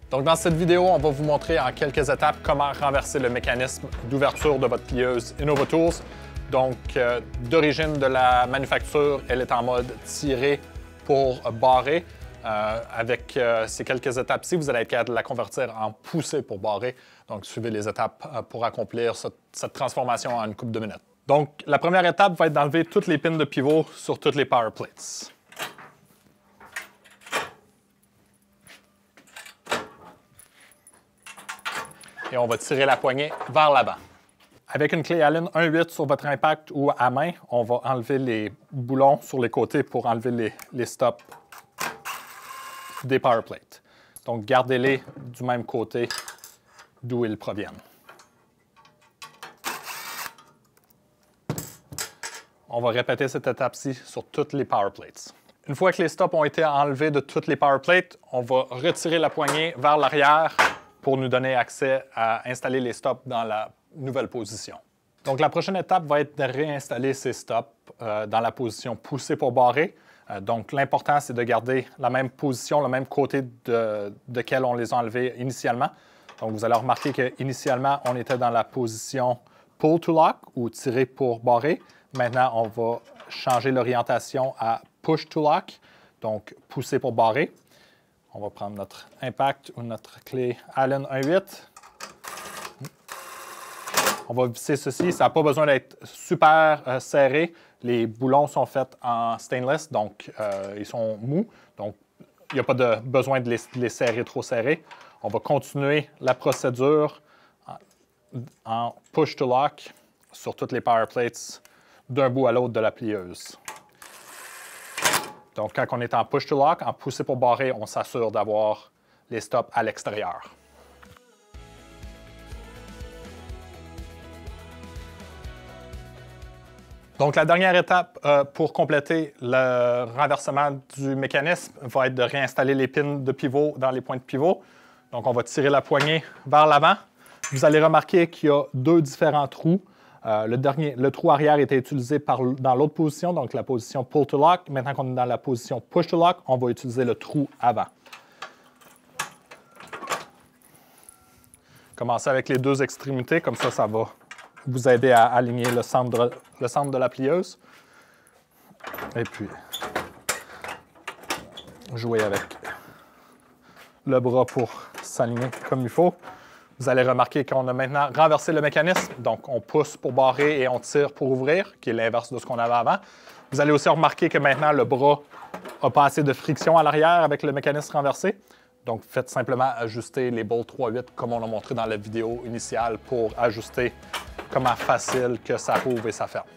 Donc dans cette vidéo, on va vous montrer en quelques étapes comment renverser le mécanisme d'ouverture de votre plieuse InnovaTools. Donc d'origine de la manufacture, elle est en mode tiré pour barrer. Avec ces quelques étapes-ci, vous allez être capable de la convertir en poussée pour barrer. Donc suivez les étapes pour accomplir cette transformation en une couple de minutes. Donc la première étape va être d'enlever toutes les pins de pivot sur toutes les power plates. Et on va tirer la poignée vers l'avant. Avec une clé Allen 1.8 sur votre impact ou à main, on va enlever les boulons sur les côtés pour enlever les stops des power plates. Donc, gardez-les du même côté d'où ils proviennent. On va répéter cette étape-ci sur toutes les power plates. Une fois que les stops ont été enlevés de toutes les power plates, on va retirer la poignée vers l'arrière pour nous donner accès à installer les stops dans la nouvelle position. Donc, la prochaine étape va être de réinstaller ces stops dans la position poussée pour barrer. Donc, l'important, c'est de garder la même position, le même côté de quel on les a enlevés initialement. Donc, vous allez remarquer qu'initialement, on était dans la position pull to lock ou tirer pour barrer. Maintenant, on va changer l'orientation à push to lock, donc pousser pour barrer. On va prendre notre impact ou notre clé Allen 1.8. On va visser ceci. Ça n'a pas besoin d'être super serré. Les boulons sont faits en stainless, donc ils sont mous. Donc, il n'y a pas de besoin de les serrer trop serrés. On va continuer la procédure en push to lock sur toutes les power plates d'un bout à l'autre de la plieuse. Donc, quand on est en push to lock, en poussée pour barrer, on s'assure d'avoir les stops à l'extérieur. Donc, la dernière étape pour compléter le renversement du mécanisme va être de réinstaller les pins de pivot dans les points de pivot. Donc, on va tirer la poignée vers l'avant. Vous allez remarquer qu'il y a deux différents trous. Le trou arrière était utilisé dans l'autre position, donc la position pull to lock. Maintenant qu'on est dans la position push to lock, on va utiliser le trou avant. Commencez avec les deux extrémités, comme ça va vous aider à aligner le centre de la plieuse. Et puis, jouer avec le bras pour s'aligner comme il faut. Vous allez remarquer qu'on a maintenant renversé le mécanisme. Donc, on pousse pour barrer et on tire pour ouvrir, qui est l'inverse de ce qu'on avait avant. Vous allez aussi remarquer que maintenant, le bras n'a pas assez de friction à l'arrière avec le mécanisme renversé. Donc, faites simplement ajuster les bolts 3.8 comme on l'a montré dans la vidéo initiale pour ajuster comment facile que ça ouvre et ça ferme.